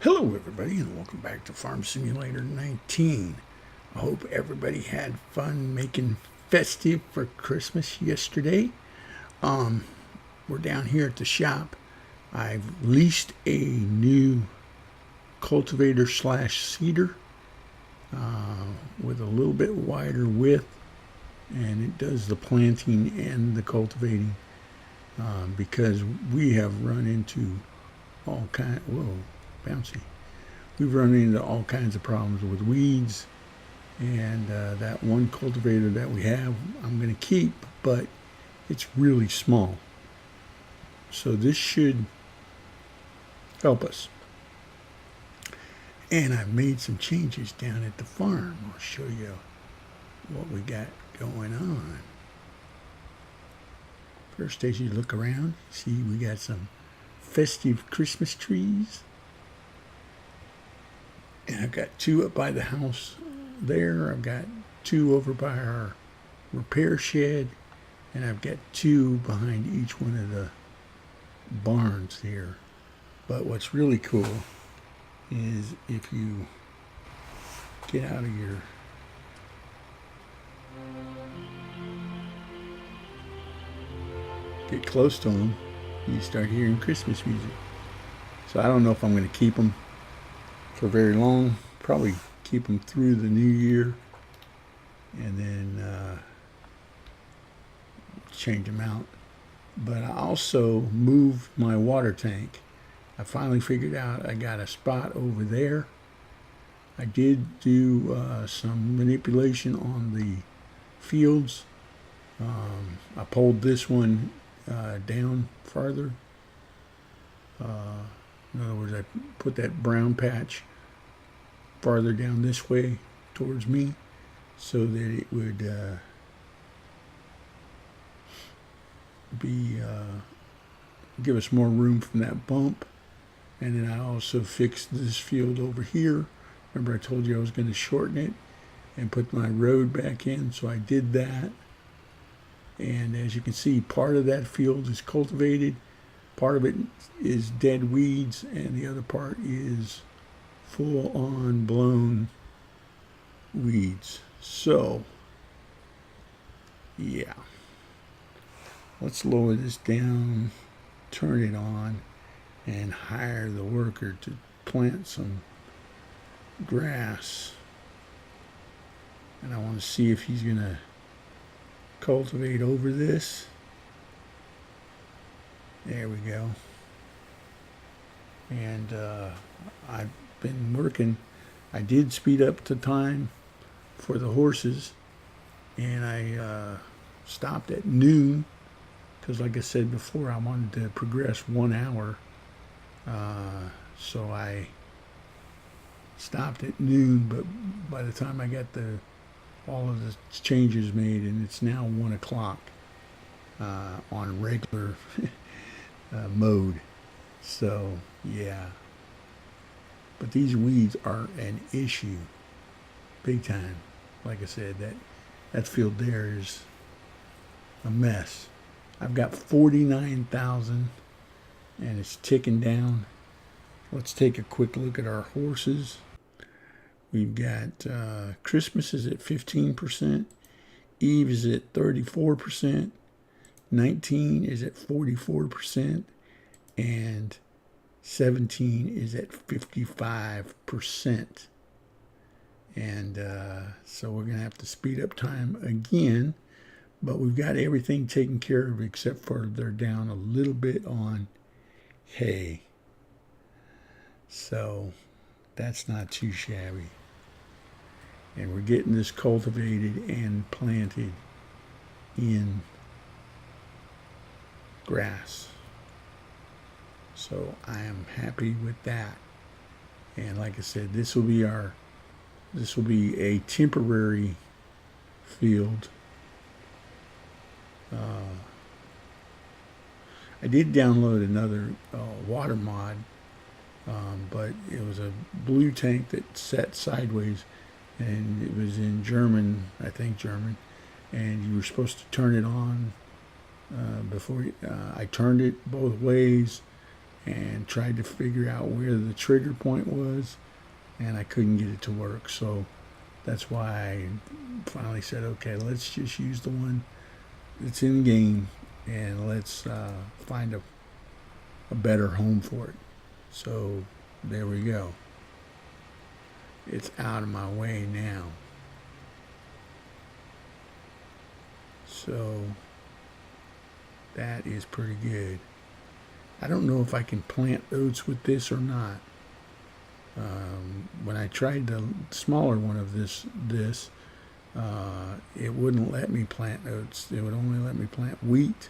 Hello everybody and welcome back to Farm Simulator 19. I hope everybody had fun making festive for Christmas yesterday. We're down here at the shop. I've leased a new cultivator slash seeder with a little bit wider width, and it does the planting and the cultivating because we have run into all kinds, bouncy. We've run into all kinds of problems with weeds, and that one cultivator that we have, I'm going to keep, but it's really small. So this should help us. And I've made some changes down at the farm. I'll show you what we got going on. First, as you look around, see we got some festive Christmas trees. And I've got two up by the house there. I've got two over by our repair shed. And I've got two behind each one of the barns here. But what's really cool is if you get out of your get close to them, you start hearing Christmas music. So I don't know if I'm going to keep them for very long. Probably keep them through the new year and then change them out. But I also moved my water tank. I finally figured out I got a spot over there. I did do some manipulation on the fields. I pulled this one down farther. In other words, I put that brown patch farther down this way towards me so that it would give us more room from that bump. And then I also fixed this field over here. Remember I told you I was going to shorten it and put my road back in, so I did that. And as you can see, part of that field is cultivated, part of it is dead weeds, and the other part is full on blown weeds. So yeah, let's lower this down, turn it on, and hire the worker to plant some grass. And I want to see if he's gonna cultivate over this. There we go. And I've been working. I did speed up the time for the horses, and I stopped at noon because, like I said before, I wanted to progress 1 hour. So I stopped at noon, but by the time I got all of the changes made, and it's now 1 o'clock on regular mode. So yeah, but these weeds are an issue big time. Like I said, that field there is a mess. I've got 49,000 and it's ticking down. Let's take a quick look at our horses. We've got Christmas is at 15%, Eve is at 34%, 19 is at 44%, and 17 is at 55%. And so we're going to have to speed up time again, but we've got everything taken care of except for they're down a little bit on hay. So that's not too shabby. And we're getting this cultivated and planted in grass. So I am happy with that. And like I said, this will be a temporary field. I did download another water mod, but it was a blue tank that sat sideways, and it was in German, I think German, and you were supposed to turn it on before I turned it both ways, and tried to figure out where the trigger point was, and I couldn't get it to work. So that's why I finally said, okay, let's just use the one that's in game, and let's find a better home for it. So there we go. It's out of my way now. So that is pretty good. I don't know if I can plant oats with this or not. When I tried the smaller one of this, it wouldn't let me plant oats. It would only let me plant wheat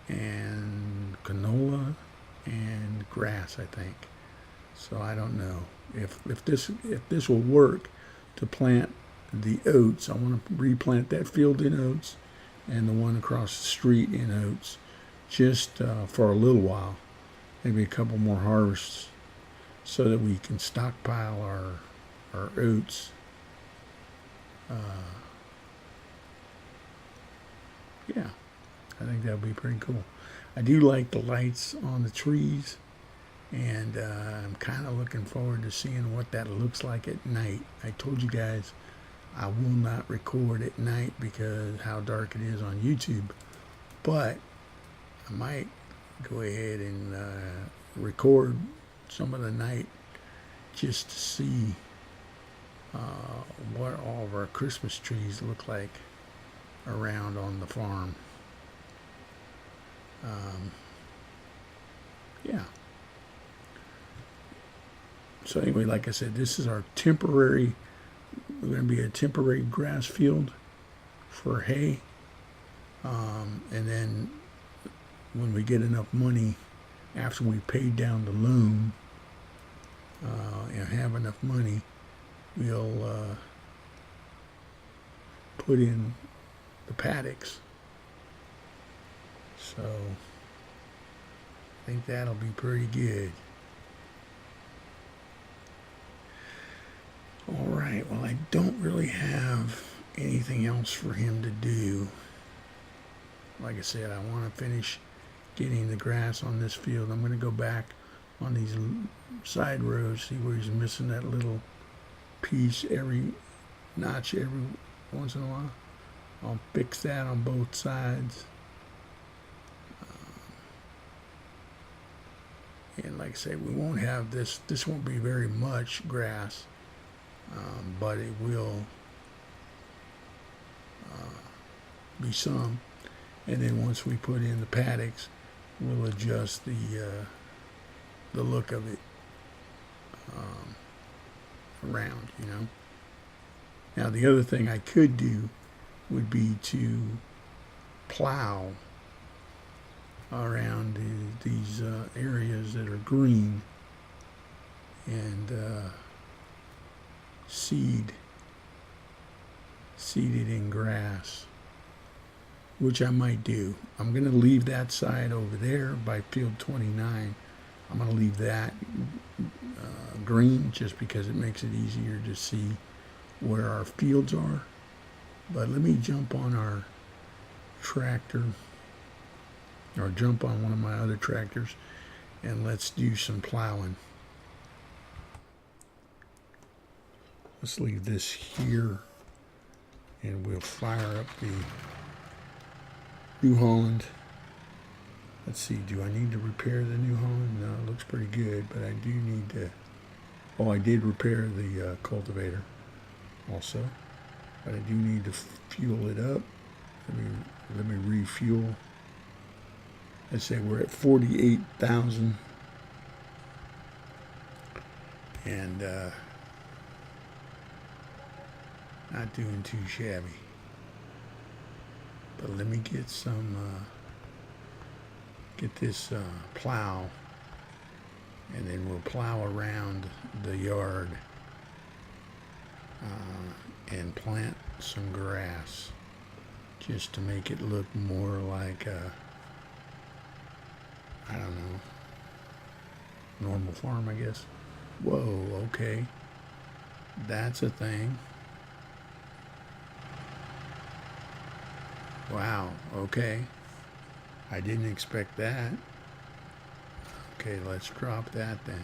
and canola and grass, I think. So I don't know if this will work to plant the oats. I want to replant that field in oats and the one across the street in oats, just for a little while, maybe a couple more harvests, so that we can stockpile our oats. Yeah, I think that would be pretty cool. I do like the lights on the trees, and I'm kind of looking forward to seeing what that looks like at night. I told you guys I will not record at night because how dark it is on YouTube, but I might go ahead and record some of the night just to see what all of our Christmas trees look like around on the farm. Yeah. So anyway, like I said, this is our temporary, we're going to be a temporary grass field for hay. And then when we get enough money, after we pay down the loan, and have enough money, we'll put in the paddocks. So I think that'll be pretty good. All right, well, I don't really have anything else for him to do. Like I said, I want to finish getting the grass on this field. I'm going to go back on these side rows, see where he's missing that little piece every notch every once in a while. I'll fix that on both sides. And like I say, we won't have this won't be very much grass, but it will be some. And then once we put in the paddocks, we'll adjust the look of it around, you know. Now the other thing I could do would be to plow around these areas that are green and seed it in grass, which I might do. I'm going to leave that side over there by field 29. I'm going to leave that green just because it makes it easier to see where our fields are. But let me jump on our tractor, or jump on one of my other tractors, and let's do some plowing. Let's leave this here, and we'll fire up the New Holland. Let's see, do I need to repair the New Holland? No, it looks pretty good, but I do need to, oh, I did repair the cultivator also, but I do need to fuel it up. Let me refuel. Let's say we're at 48,000, and not doing too shabby. But let me get some, get this plow, and then we'll plow around the yard and plant some grass just to make it look more like a, I don't know, normal farm, I guess. Whoa, okay. That's a thing. Wow, okay. I didn't expect that. Okay, let's drop that then.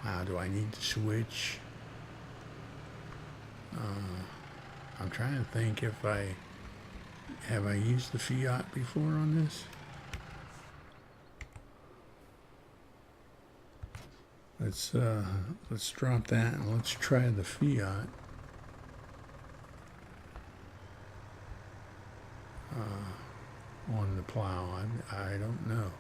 Wow, do I need to switch? I'm trying to think if have I used the Fiat before on this? Let's drop that and let's try the Fiat. On the plow. I don't know.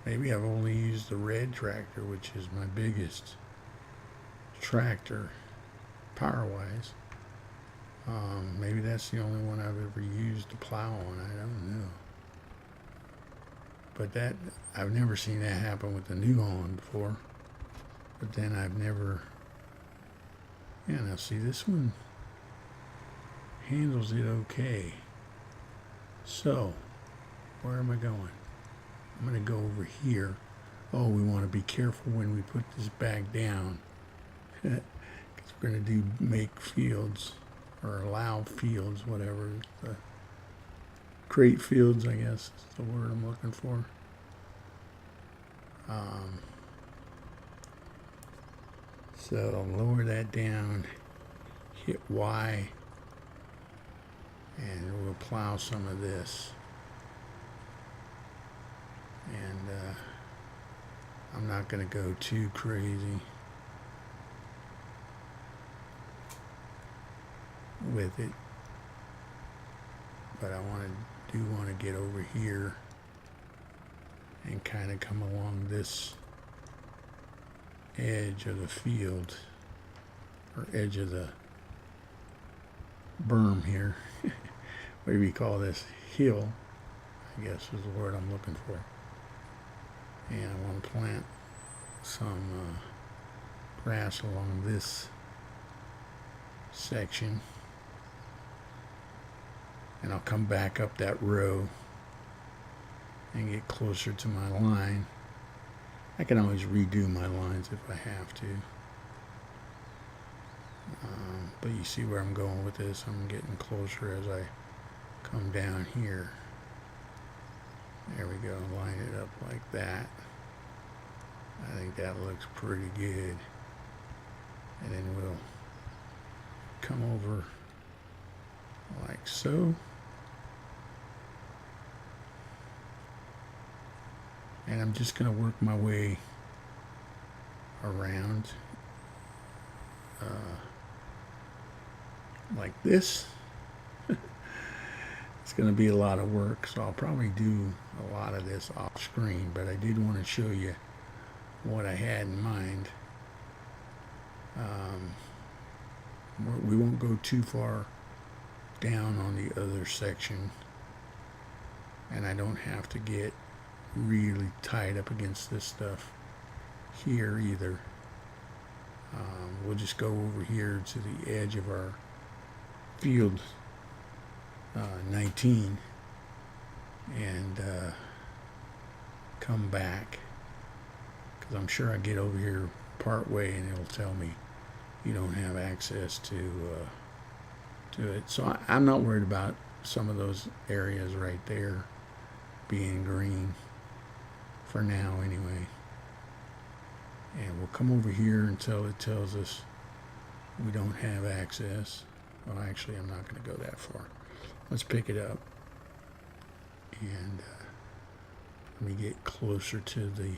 Maybe I've only used the red tractor, which is my biggest tractor power-wise. Maybe that's the only one I've ever used to plow on. I don't know. But that, I've never seen that happen with the new Holland before. But then I've never, yeah, now see, this one handles it okay. So, where am I going? I'm going to go over here. Oh, we want to be careful when we put this back down. Because we're going to do make fields, or allow fields, whatever. Create fields, I guess, is the word I'm looking for. So lower that down, hit Y, and we'll plow some of this. And I'm not going to go too crazy with it, but I do want to get over here and kind of come along this edge of the field, or edge of the berm here. What do we call this? Hill, I guess is the word I'm looking for. And I want to plant some grass along this section. And I'll come back up that row and get closer to my line. I can always redo my lines if I have to. But you see where I'm going with this. I'm getting closer as I come down here. There we go, line it up like that. I think that looks pretty good. And then we'll come over like so. And I'm just going to work my way around like this. It's going to be a lot of work, so I'll probably do a lot of this off screen, but I did want to show you what I had in mind. We won't go too far down on the other section, and I don't have to get really tied up against this stuff here either. We'll just go over here to the edge of our field 19 and come back, because I'm sure I get over here part way and it'll tell me you don't have access to it. So I'm not worried about some of those areas right there being green for now anyway. And we'll come over here until it tells us we don't have access. Well, actually, I'm not going to go that far. Let's pick it up. And let me get closer to the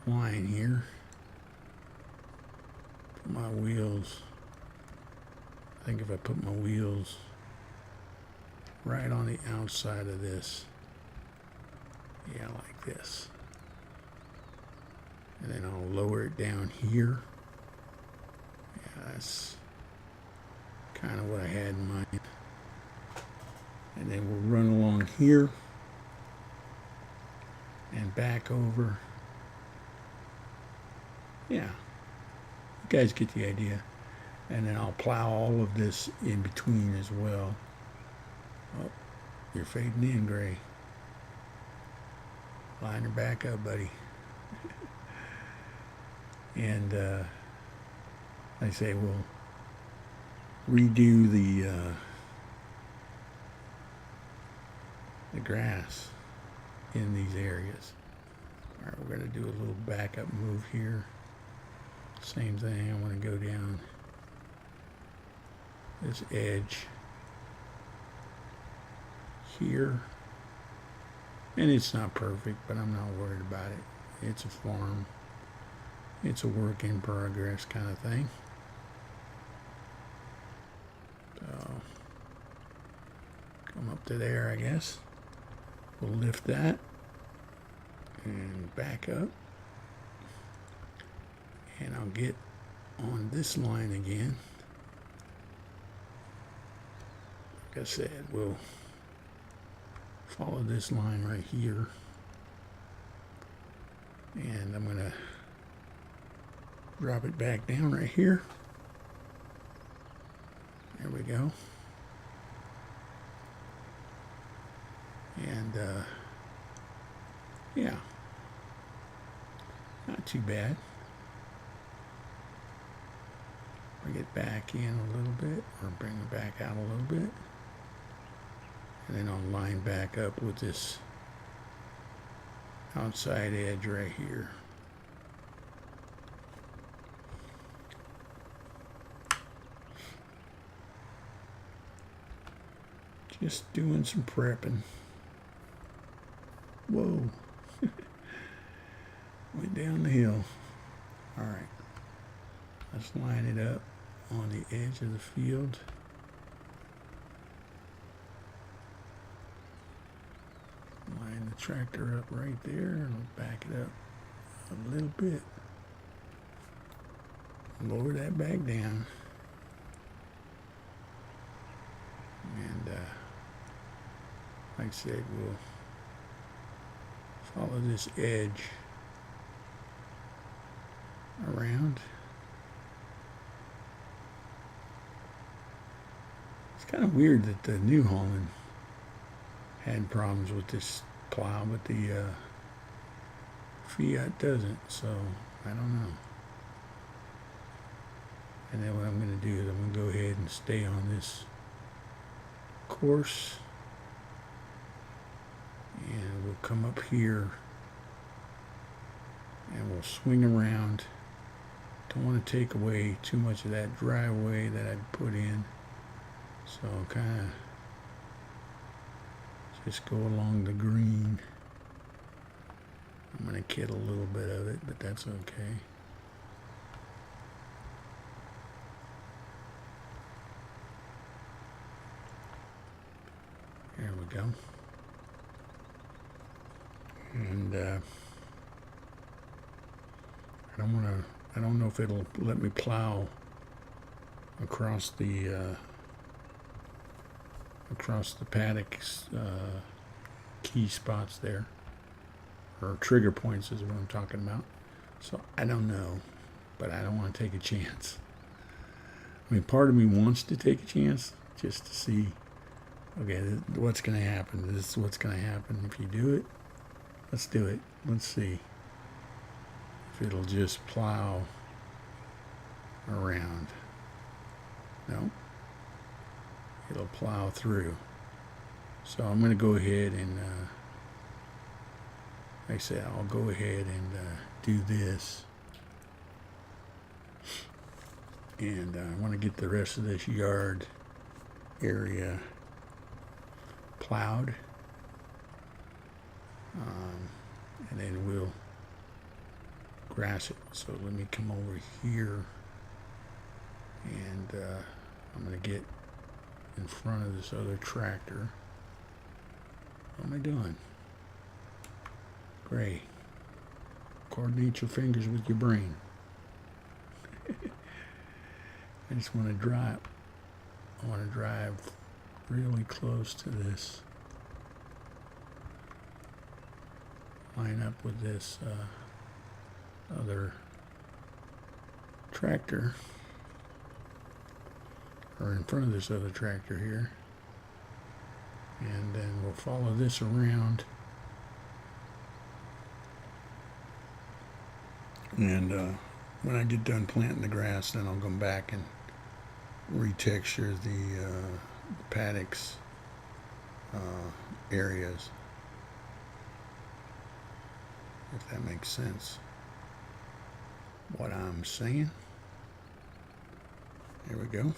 line here. Put my wheels. I think if I put my wheels right on the outside of this, yeah, like this. And then I'll lower it down here. Yeah, that's kind of what I had in mind. And then we'll run along here and back over. Yeah, you guys get the idea. And then I'll plow all of this in between as well. Oh, you're fading in, Gray. Line her back up, buddy. And like I say, we'll redo the grass in these areas. All right, we're going to do a little backup move here. Same thing, I want to go down this edge here. And it's not perfect, but I'm not worried about it. It's a farm. It's a work in progress kind of thing. So, come up to there, I guess. We'll lift that and back up. And I'll get on this line again. Like I said, we'll follow this line right here. And I'm going to drop it back down right here. There we go. And yeah, not too bad. Bring it back in a little bit, or bring it back out a little bit. And then I'll line back up with this outside edge right here. Just doing some prepping. Whoa. Went down the hill. All right. Let's line it up on the edge of the field. Line the tractor up right there, and I'll back it up a little bit. Lower that back down. And like I said, we'll follow this edge around. It's kind of weird that the New Holland had problems with this plow, but the Fiat doesn't, so I don't know. And then what I'm going to do is I'm going to go ahead and stay on this course, and we'll come up here and we'll swing around. Don't want to take away too much of that driveway that I'd put in, so kind of just go along the green. I'm going to kid a little bit of it, but that's okay. There we go. And I don't know if it'll let me plow across the paddocks key spots there, or trigger points is what I'm talking about. So I don't know, but I don't want to take a chance. I mean, part of me wants to take a chance just to see, okay, what's going to happen. This is what's going to happen if you do it. Let's do it. Let's see if it'll just plow around. No, it'll plow through. So I'm going to go ahead and, like I said, I'll go ahead and do this. And I want to get the rest of this yard area plowed. And then we'll grass it. So let me come over here, and I'm going to get in front of this other tractor. What am I doing? Gray. Coordinate your fingers with your brain. I just want to drive. I want to drive really close to this. Line up with this other tractor, or in front of this other tractor here, and then we'll follow this around, and when I get done planting the grass, then I'll come back and retexture the paddocks areas, if that makes sense what I'm saying. There we go.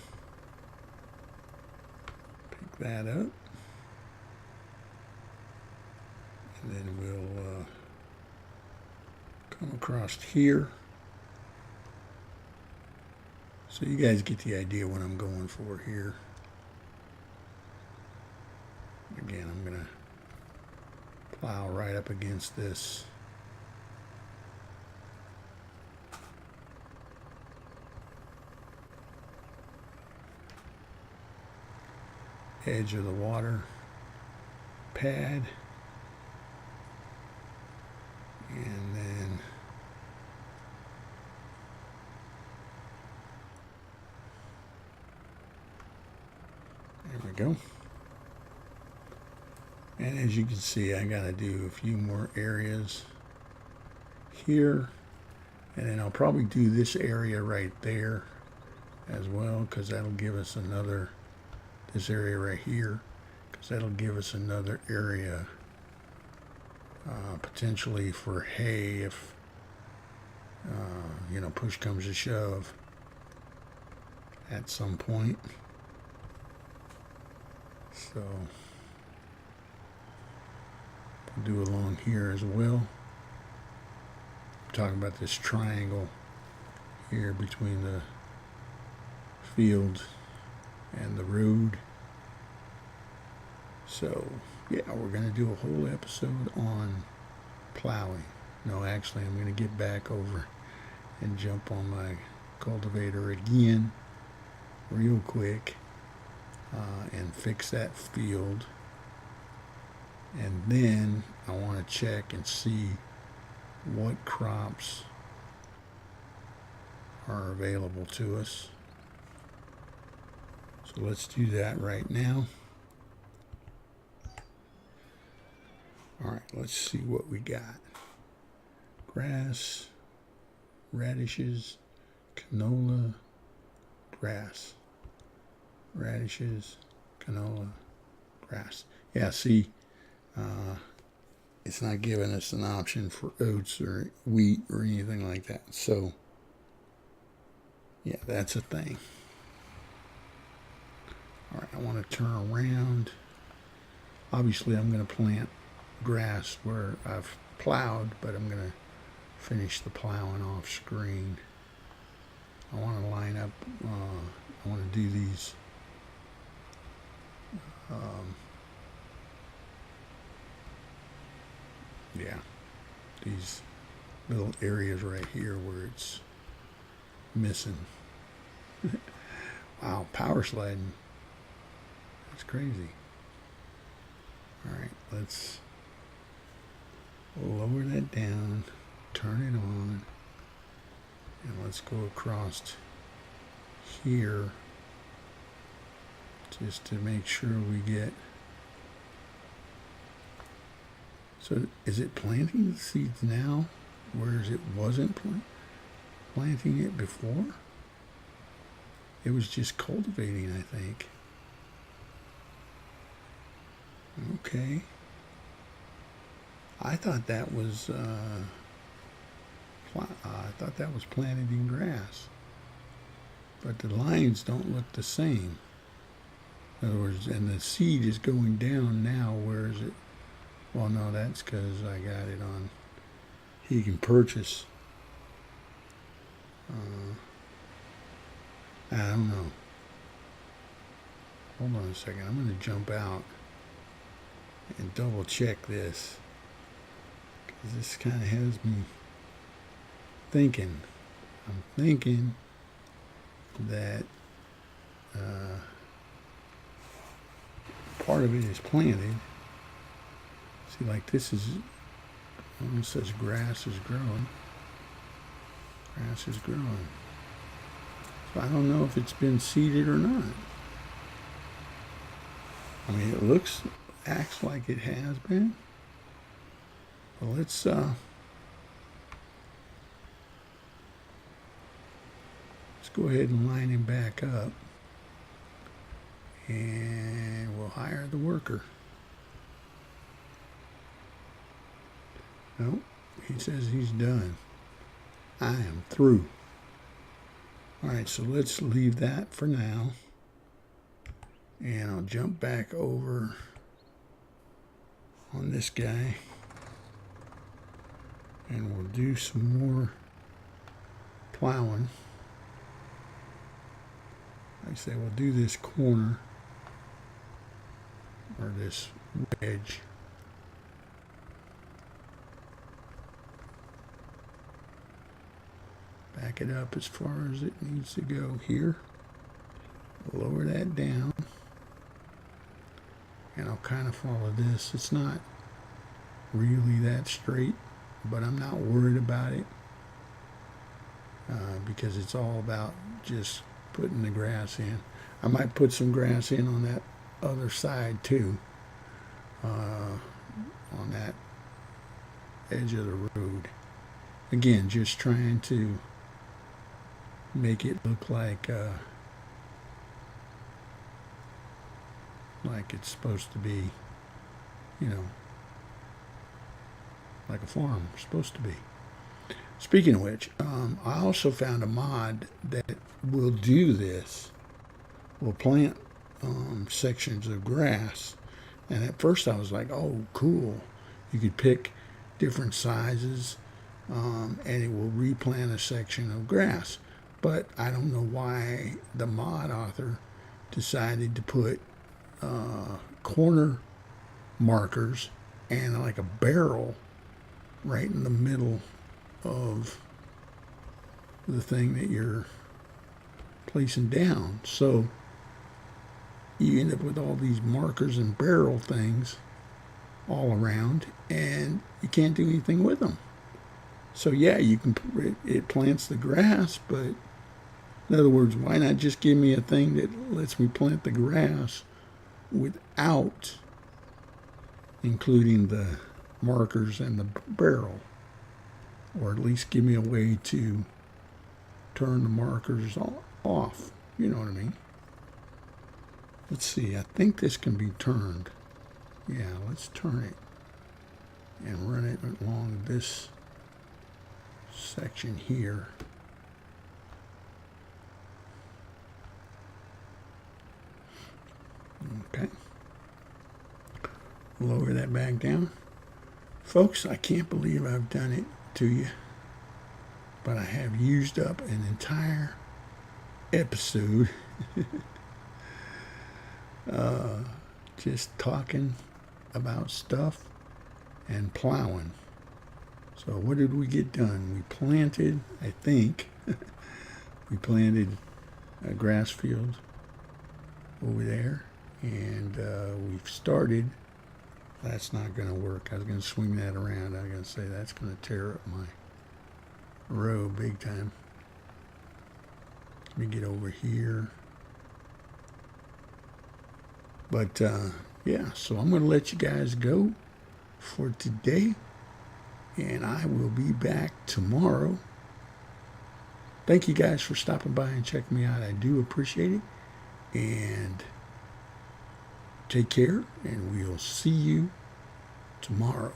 Pick that up, and then we'll come across here. So you guys get the idea what I'm going for here. Again, I'm going to plow right up against this edge of the water pad, and then there we go. And as you can see, I got to do a few more areas here, and then I'll probably do this area right there as well, because that'll give us another, this area right here, because that'll give us another area potentially for hay if you know, push comes to shove at some point. So do along here as well. I'm talking about this triangle here between the field and the road. So yeah, we're going to do a whole episode on plowing. No, actually, I'm going to get back over and jump on my cultivator again real quick and fix that field. And then I want to check and see what crops are available to us. So let's do that right now. All right, let's see what we got. Grass, radishes, canola, grass. Radishes, canola, grass. Yeah, see, it's not giving us an option for oats or wheat or anything like that. So, yeah, that's a thing. All right, I want to turn around. Obviously, I'm going to plant grass where I've plowed, but I'm going to finish the plowing off screen. I want to line up, I want to do these yeah, these little areas right here where it's missing. Wow, power sliding. That's crazy. All right, let's lower that down, turn it on, and let's go across here just to make sure we get. So is it planting the seeds now, whereas it wasn't planting it before? It was just cultivating, I think. Okay. I thought that was planted grass, but the lines don't look the same. In other words, and the seed is going down now. Where is it? Well, no, that's because I got it on. He can purchase. I don't know. Hold on a second. I'm going to jump out and double check this, because this kind of has me thinking. I'm thinking that part of it is planted. See, like this is, almost says grass is growing. Grass is growing. So I don't know if it's been seeded or not. I mean, it acts like it has been. Well, let's go ahead and line him back up, and we'll hire the worker. Nope, he says he's done. I am through. All right, so let's leave that for now. And I'll jump back over on this guy. And we'll do some more plowing. Like I say, we'll do this corner, or this wedge. Back it up as far as it needs to go here. Lower that down. And I'll kind of follow this. It's not really that straight, but I'm not worried about it because it's all about just putting the grass in. I might put some grass in on that other side too, on that edge of the road. Again, just trying to make it look like it's supposed to be, you know, like a farm is supposed to be. Speaking of which, I also found a mod that will do this. Will plant sections of grass. And at first I was like, oh, cool. You could pick different sizes and it will replant a section of grass. But I don't know why the mod author decided to put corner markers and like a barrel right in the middle of the thing that you're placing down. So you end up with all these markers and barrel things all around, and you can't do anything with them. So yeah, you can, it plants the grass, but in other words, why not just give me a thing that lets me plant the grass without including the markers and the barrel? Or at least give me a way to turn the markers off. You know what I mean? Let's see, I think this can be turned. Yeah, let's turn it and run it along this section here. Okay. Lower that back down. Folks, I can't believe I've done it to you, but I have used up an entire episode just talking about stuff and plowing. So what did we get done? We planted, I think, we planted a grass field over there, and we've started. That's not going to work. I was going to swing that around. I was going to say that's going to tear up my row big time. Let me get over here. But yeah, so I'm going to let you guys go for today, and I will be back tomorrow. Thank you guys for stopping by and checking me out. I do appreciate it. And take care, and we'll see you tomorrow.